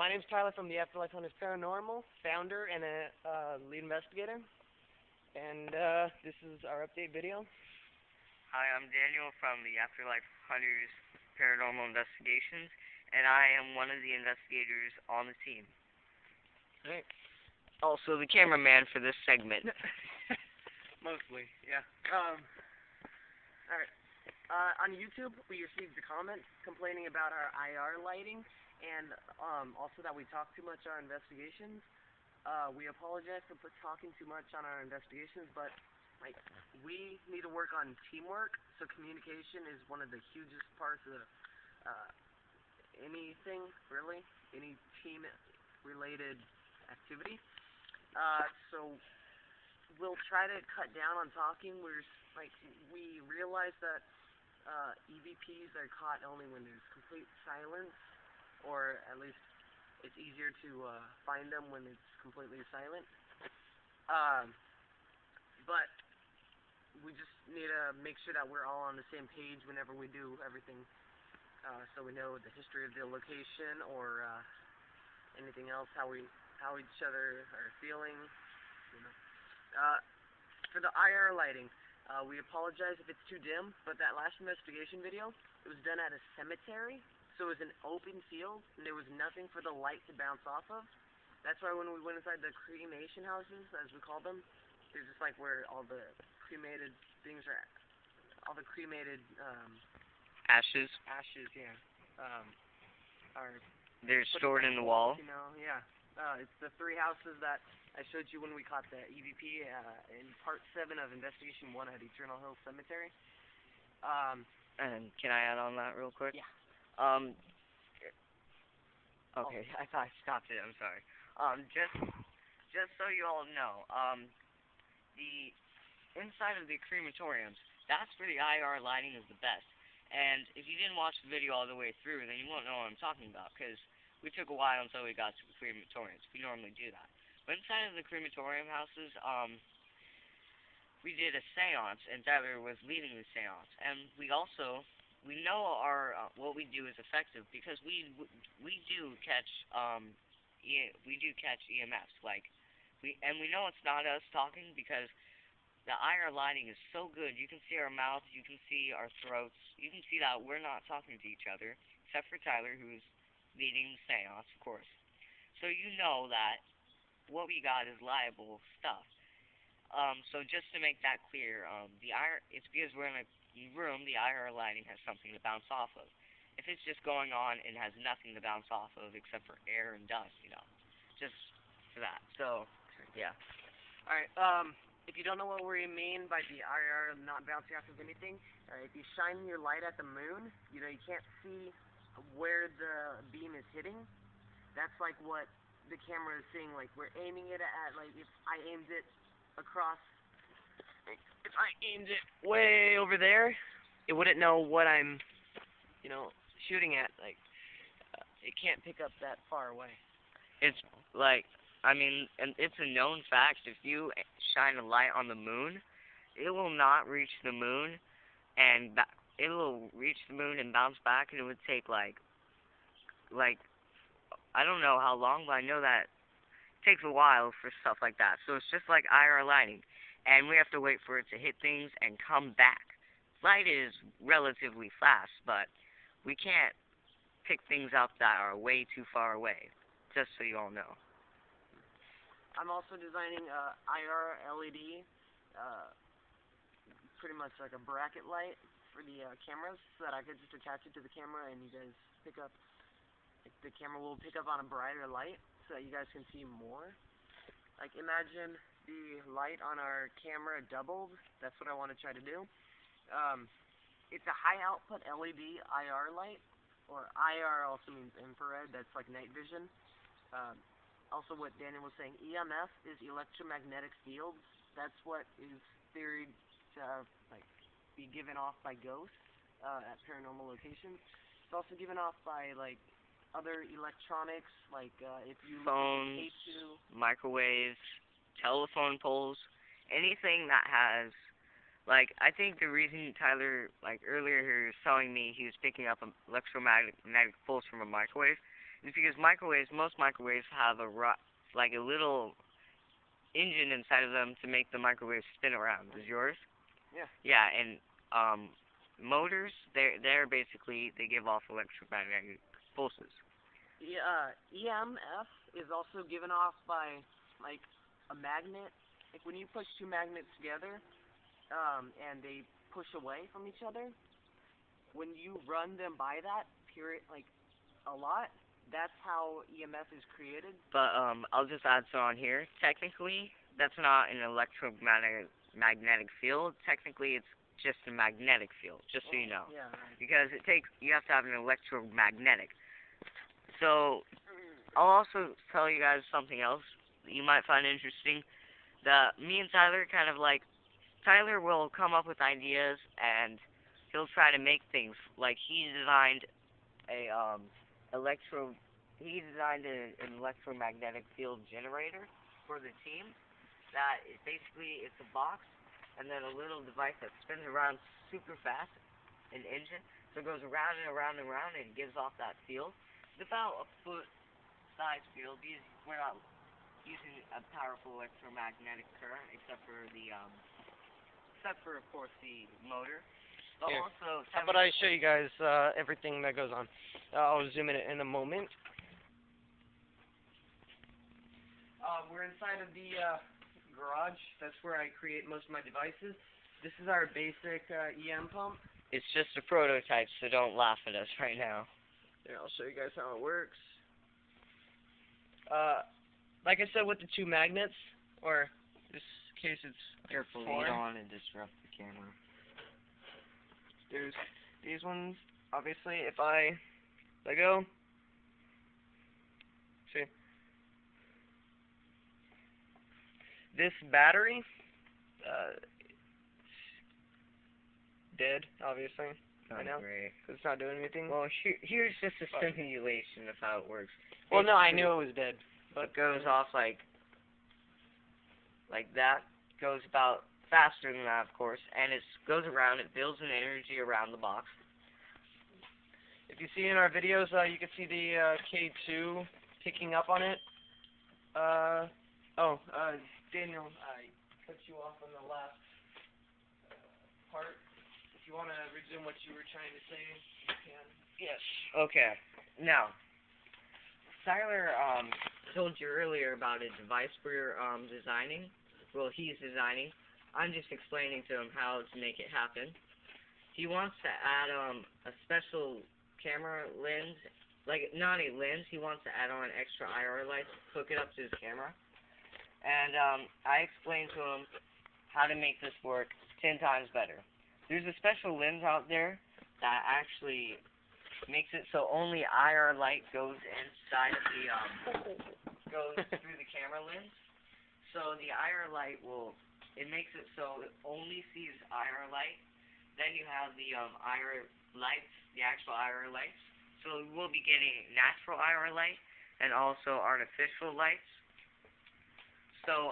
My name's Tyler from the Afterlife Hunters Paranormal, founder and a lead investigator. And this is our update video. Hi, I'm Daniel from the Afterlife Hunters Paranormal Investigations, and I am one of the investigators on the team. Right. Also, the cameraman for this segment. Mostly, yeah. Alright. On YouTube, we received a comment complaining about our IR lighting, and also that we talk too much on our investigations. We apologize for talking too much on our investigations, but we need to work on teamwork, so communication is one of the hugest parts of anything, really, any team-related activity. So we'll try to cut down on talking. We realize that EVPs are caught only when there's complete silence, or at least it's easier to find them when it's completely silent. But we just need to make sure that we're all on the same page whenever we do everything, so we know the history of the location or anything else, how each other are feeling. For the IR lighting, we apologize if it's too dim, but that last investigation video, it was done at a cemetery, so it was an open field, and there was nothing for the light to bounce off of. That's why when we went inside the cremation houses, as we call them, they're just like where all the cremated things are, all the cremated Ashes. yeah, are They're stored in the wall. Yeah. It's the three houses that I showed you when we caught the EVP in Part 7 of Investigation 1 at Eternal Hills Cemetery. And can I add on that real quick? Yeah. Okay, I thought I stopped it. I'm sorry. Just so you all know, the inside of the crematoriums, that's where the IR lighting is the best. And if you didn't watch the video all the way through, then you won't know what I'm talking about, because we took a while until we got to the crematoriums. We normally do that. But inside of the crematorium houses, we did a seance, and Tyler was leading the seance. And we know our what we do is effective, because we do catch EMFs. We know it's not us talking, because the IR lighting is so good. You can see our mouths, you can see our throats, you can see that we're not talking to each other, except for Tyler, who's leading the seance, of course. So you know that what we got is liable stuff. So just to make that clear, it's because we're in a room, the IR lighting has something to bounce off of. If it's just going on and has nothing to bounce off of except for air and dust, just for that. So, yeah. Alright, if you don't know what we mean by the IR not bouncing off of anything, if you shine your light at the moon, you can't see where the beam is hitting. That's like what the camera is seeing. Like, we're aiming it at, if I aimed it across, if I aimed it way over there, it wouldn't know what I'm, shooting at. It can't pick up that far away. It's and it's a known fact, if you shine a light on the moon, it will not reach the moon, and it will reach the moon and bounce back, and it would take, I don't know how long, but I know that it takes a while for stuff like that. So it's just like IR lighting, and we have to wait for it to hit things and come back. Light is relatively fast, but we can't pick things up that are way too far away, just so you all know. I'm also designing a IR LED, pretty much like a bracket light for the cameras, so that I could just attach it to the camera and you guys pick up, the camera will pick up on a brighter light so that you guys can see more. Imagine the light on our camera doubled. That's what I want to try to do. It's a high output LED IR light, or IR also means infrared, that's like night vision. Also, what Daniel was saying, EMF is electromagnetic fields. That's what is theoried to be given off by ghosts at paranormal locations. It's also given off by other electronics, if you phones, look at microwaves, telephone poles, anything that has Like, I think the reason Tyler, like, earlier he was telling me he was picking up electromagnetic pulse from a microwave is because most microwaves have like a little engine inside of them to make the microwave spin around. Is yours? Yeah. Yeah, and, motors, they're basically, they give off electromagnetic pulses. Yeah, EMF is also given off by, like, a magnet. Like, when you push two magnets together, and they push away from each other, when you run them by that, like, a lot, that's how EMF is created. But, I'll just add some on here. Technically, that's not an magnetic field. Technically, it's just a magnetic field, just so you know. Yeah, right. Because you have to have an electromagnetic. So, I'll also tell you guys something else that you might find interesting. That me and Tyler kind of like, Tyler will come up with ideas and he'll try to make things. Like, he designed an electromagnetic field generator for the team. That basically, it's a box and then a little device that spins around super fast, an engine. So it goes around and around and around and gives off that field. It's about a foot size field. We're not using a powerful electromagnetic current except for of course the motor. But Here. also, How about I show you guys everything that goes on? I'll zoom in a moment. We're inside of the garage. That's where I create most of my devices. This is our basic EM pump. It's just a prototype, so don't laugh at us right now. Here, I'll show you guys how it works. Like I said, with the two magnets, or in this case it's Careful, four. you don't want to disrupt the camera. There's these ones. Obviously, if I let go, see, this battery, dead, obviously, right now, Great. because it's not doing anything. Well, here's just a simulation of how it works. Well, no, I knew it was dead. But it goes off like that. Goes about faster than that, of course, and it goes around. It builds an energy around the box. If you see in our videos, you can see the K2 picking up on it. Daniel, I cut you off on the last part. If you want to resume what you were trying to say, you can. Yes. Okay. Now, Tyler told you earlier about a device we're designing. Well, he's designing. I'm just explaining to him how to make it happen. He wants to add a special camera lens, like not a lens. He wants to add on extra IR lights, hook it up to his camera, and I explained to him how to make this work 10 times better. There's a special lens out there that actually makes it so only IR light goes inside of the goes through the camera lens. So the IR light it makes it so it only sees IR light. Then you have the IR lights, the actual IR lights. So we'll be getting natural IR light and also artificial lights. So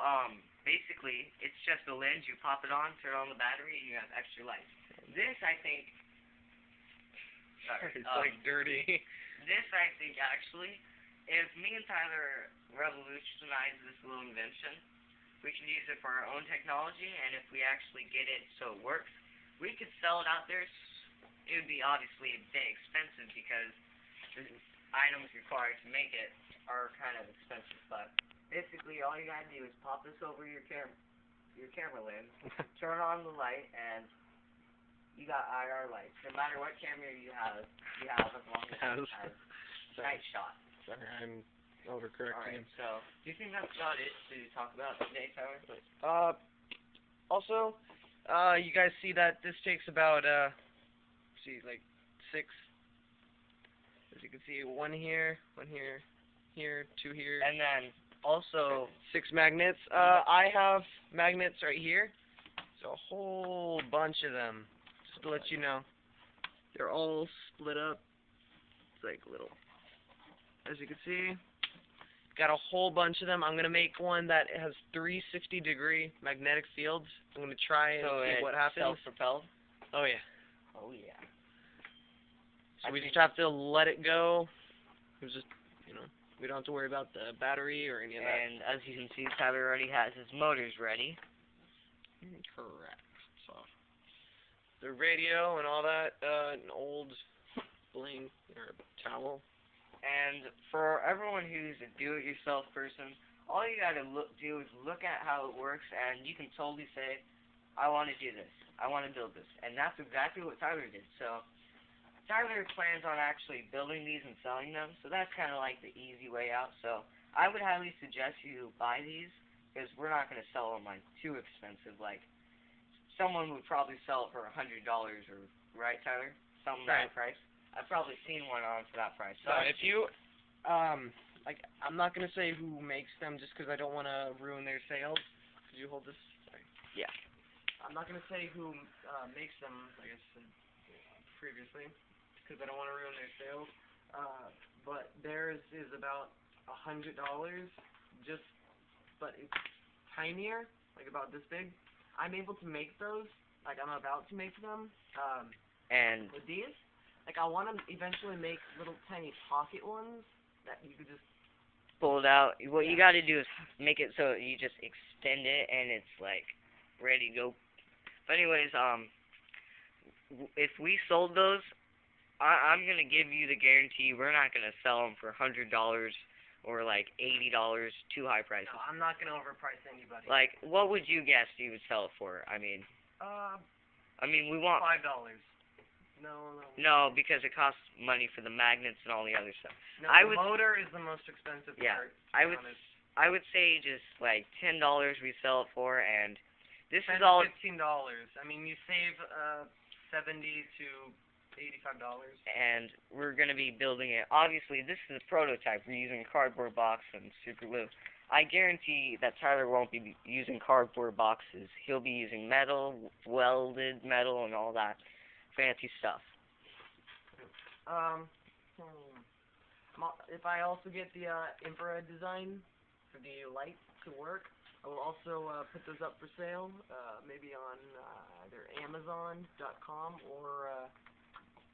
basically it's just a lens. You pop it on, turn on the battery, and you have extra lights. This I think. It's like dirty. This I think actually, if me and Tyler revolutionize this little invention, we can use it for our own technology, and if we actually get it so it works, we could sell it out there. It would be obviously a bit expensive because the items required to make it are kind of expensive, but basically all you gotta do is pop this over your camera lens, turn on the light, and you got IR lights. No matter what camera you have as long as it has night shot. Sorry, I'm overcorrecting. Alright, so do you think that's about it to talk about today, Tyler? Also, you guys see that this takes about, like 6, as you can see, one here, here, 2 here. And then also 6 magnets. I have magnets right here. There's a whole bunch of them. Just to let you know. They're all split up. It's like little, as you can see. got a whole bunch of them. I'm gonna make one that has 360-degree magnetic fields. I'm gonna try and So see it's what happens. self-propelled? Oh yeah. Oh, yeah. So we just have to let it go. It's just, we don't have to worry about the battery or any of that. And as you can see, Tyler already has his motors ready. Correct. So the radio and all that, an old bling or towel. And for everyone who's a do-it-yourself person, all you gotta do is look at how it works, and you can totally say, I want to do this. I want to build this. And that's exactly what Tyler did. So Tyler plans on actually building these and selling them, so that's kind of like the easy way out. So I would highly suggest you buy these, because we're not going to sell them like too expensive. Like, someone would probably sell it for $100, or right, Tyler? Something that price. I've probably seen one on for that price. So if you, like, I'm not gonna say who makes them just because I don't want to ruin their sales. Could you hold this? Sorry. Yeah. I'm not gonna say who makes them, like I said previously, because I don't want to ruin their sales. But theirs is about $100, but it's tinier, like about this big. I'm able to make those, like I'm about to make them. And with these, like I want to eventually make little tiny pocket ones that you could just pull it out. What you got to do is make it so you just extend it and it's like ready to go. But anyways, if we sold those, I'm gonna give you the guarantee we're not gonna sell them for $100 or like $80, too high prices. No, I'm not gonna overprice anybody. Like, what would you guess you would sell it for? I mean, we want $5. No, because it costs money for the magnets and all the other stuff. No, the motor is the most expensive part. I would say just like $10 we sell it for, and this is $10 all to $15. I mean, you save $70 to $85. And we're gonna be building it. Obviously, this is a prototype. We're using a cardboard box and super glue. I guarantee that Tyler won't be using cardboard boxes. He'll be using metal, welded metal, and all that fancy stuff. If I also get the infrared design for the lights to work, I will also put those up for sale, maybe on either Amazon.com or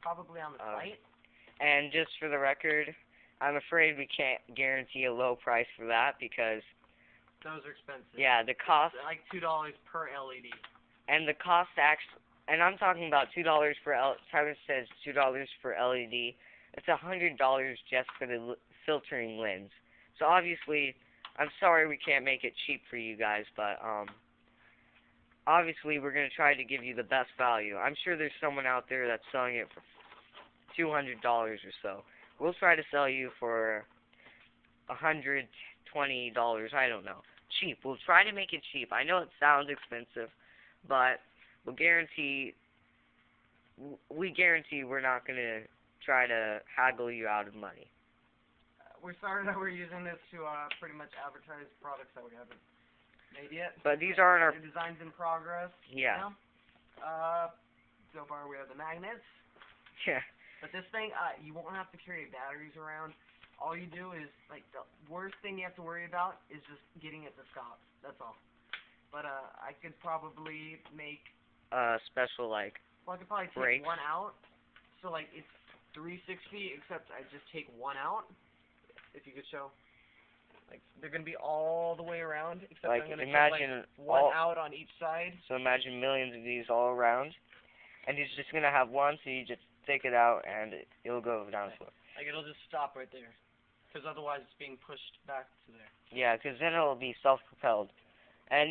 probably on the site. And just for the record, I'm afraid we can't guarantee a low price for that because those are expensive. Yeah, the cost. It's like $2 per LED. And the cost actually. And I'm talking about $2 for Tyler says $2 for LED. It's $100 just for the filtering lens. So obviously, I'm sorry we can't make it cheap for you guys, but obviously we're gonna try to give you the best value. I'm sure there's someone out there that's selling it for $200 or so. We'll try to sell you for $120. I don't know. Cheap. We'll try to make it cheap. I know it sounds expensive, but we guarantee we're not going to try to haggle you out of money. We're sorry that we're using this to pretty much advertise products that we haven't made yet. But these aren't our... The design's in progress. Yeah. So far we have the magnets. Yeah. But this thing, you won't have to carry batteries around. All you do is, like, the worst thing you have to worry about is just getting it to stop. That's all. But I could probably make... special, like, well, I could probably take one out. So, like, it's 360, except I just take one out. If you could show. Like, they're going to be all the way around, except like, I'm going to imagine take, like, one out on each side. So imagine millions of these all around. And he's just going to have one, so you just take it out, and it'll go down slow. Like, it'll just stop right there. Because otherwise it's being pushed back to there. Yeah, because then it'll be self-propelled. And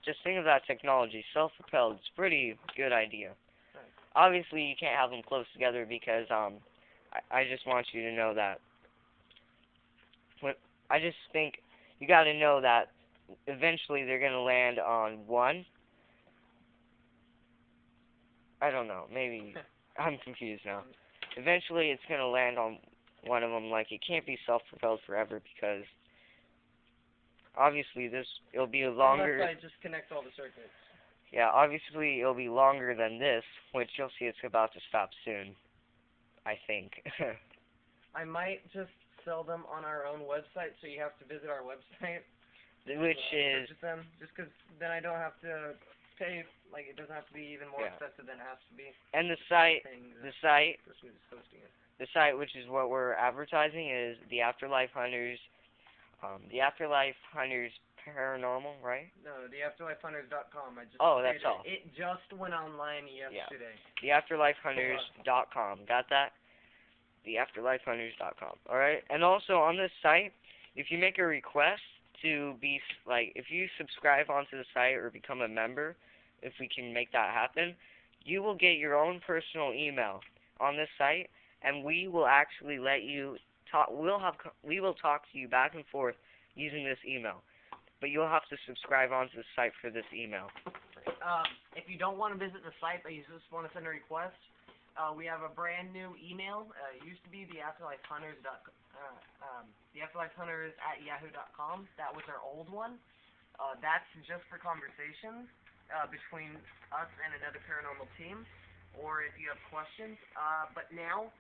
just think of that technology, self-propelled. It's a pretty good idea. Right. Obviously, you can't have them close together because I just want you to know that. I just think you got to know that eventually they're going to land on one. I don't know. Maybe I'm confused now. Eventually, it's going to land on one of them. Like, it can't be self-propelled forever because obviously it'll be longer. Unless I just connect all the circuits. Yeah, obviously it'll be longer than this, which you'll see it's about to stop soon. I think. I might just sell them on our own website, so you have to visit our website. Which is Purchase them, just 'cause then I don't have to pay, like, it doesn't have to be even more Yeah. expensive than it has to be. and the site Paying person who's hosting it. the site which is what we're advertising is the Afterlife Hunters Paranormal, right? No, theafterlifehunters.com. I just That's created all. It just went online yesterday. Theafterlifehunters.com. Got that? Theafterlifehunters.com. Alright? And also on this site, if you make a request to be, if you subscribe onto the site or become a member, if we can make that happen, you will get your own personal email on this site, and we will actually let you talk, we will talk to you back and forth using this email. But you'll have to subscribe onto the site for this email. If you don't want to visit the site, but you just want to send a request, we have a brand new email. It used to be theafterlifehunters@yahoo.com. That was our old one. That's just for conversations between us and another paranormal team, or if you have questions. But now,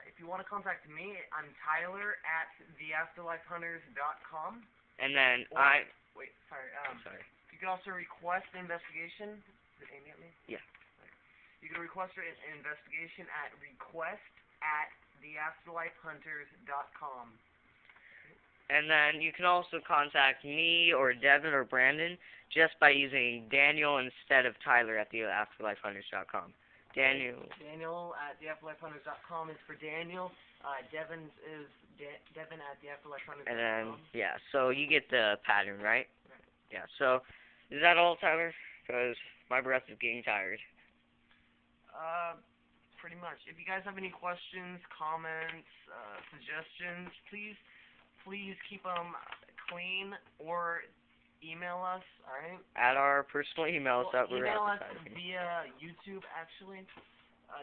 if you want to contact me, I'm Tyler at theafterlifehunters.com. And then Wait, sorry. sorry. You can also request an investigation. Is it aiming at me? Yeah. You can request an investigation at request@theafterlifehunters.com. And then you can also contact me or Devin or Brandon just by using Daniel instead of Tyler at theafterlifehunters.com. Daniel at theafterlifehunters.com is for Daniel. Devin's is Devin at theafterlifehunters.com. And then, yeah, so you get the pattern, right? Yeah, so is that all, Tyler? Because my breath is getting tired. Pretty much. If you guys have any questions, comments, suggestions, please keep them clean or email us, alright? At our personal emails that we're email us advertising. via YouTube, actually,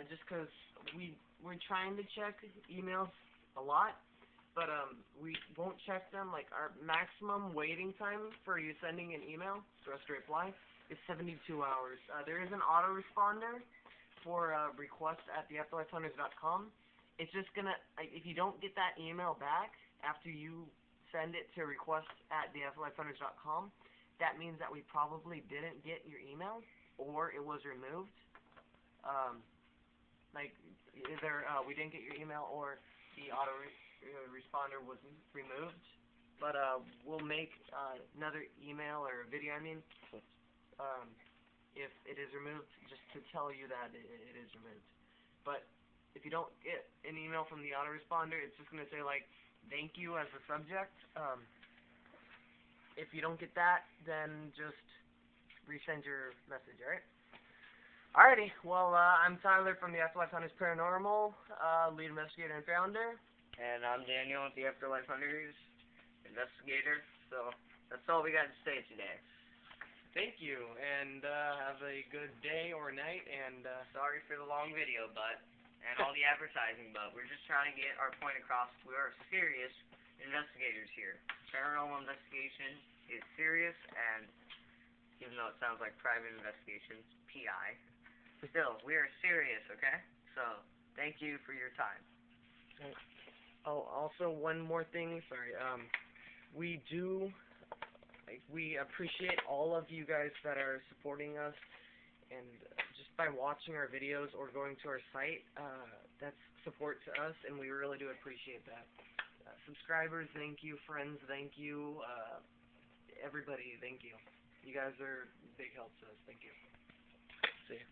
just 'cause we're trying to check emails a lot, but we won't check them. Like, our maximum waiting time for you sending an email for us to reply is 72 hours. There is an autoresponder for request at theafterlifehunters.com. It's just gonna, like, if you don't get that email back after you send it to request at theafterlifehunters.com, that means that we probably didn't get your email, or it was removed. Like, either we didn't get your email, or the autoresponder was removed. But we'll make another email or video, if it is removed, just to tell you that it is removed. But if you don't get an email from the autoresponder, it's just going to say, like, thank you as the subject. If you don't get that, then just resend your message, alright? Alrighty, well, I'm Tyler from the Afterlife Hunters Paranormal, lead investigator and founder. And I'm Daniel at the Afterlife Hunters, investigator. So that's all we got to say today. Thank you, and have a good day or night, and Sorry for the long video, and all the advertising, but we're just trying to get our point across. We are serious investigators here. Paranormal investigation is serious, and even though it sounds like private investigation, PI, still, we are serious, okay? So, thank you for your time. Oh, also one more thing, sorry, we appreciate all of you guys that are supporting us, and just by watching our videos or going to our site, that's support to us, and we really do appreciate that. Subscribers, thank you. Friends, thank you. Everybody, thank you. You guys are big help to us. Thank you. See you.